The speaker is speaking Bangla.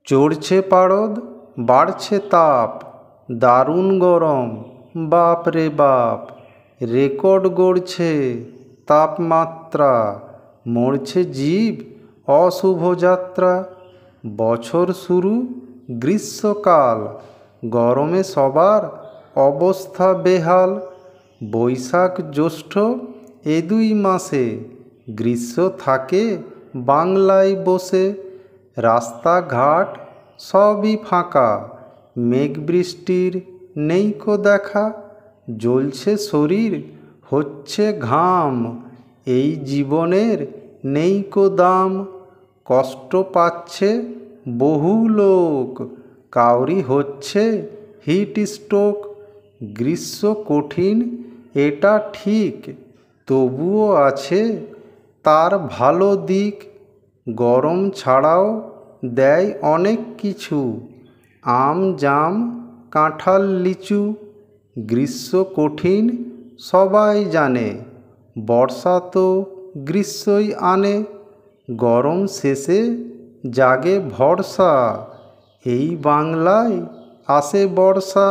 চড়ছে পারদ, বাড়ছে তাপ, দারুণ গরম, বাপ রে বাপ। রেকর্ড গড়ছে তাপমাত্রা, মরছে জীব, অশুভ যাত্রা। বছর শুরু, গ্রীষ্মকাল, গরমে সবার অবস্থা বেহাল। বৈশাখ জ্যৈষ্ঠ এ 2 মাসে গ্রীষ্ম থাকে বাংলায় বসে। রাস্তাঘাট সবই ফাঁকা, মেঘ বৃষ্টির নেইকো দেখা। জ্বলছে শরীর, হচ্ছে ঘাম, এই জীবনের নেইকো দাম। কষ্ট পাচ্ছে বহু লোক, কাউরি হচ্ছে হিট স্ট্রোক। গ্রীষ্ম কঠিন এটা ঠিক, তবুও আছে তার ভালো দিক। গরম ছাড়াও দেয় অনেক কিছু, আম জাম কাঁঠাল লিচু। গ্রীষ্ম কঠিন সবাই জানে, বর্ষা তো গ্রীষ্মই আনে। গরম শেষে জাগে ভরসা, এই বাংলায় আসে বর্ষা।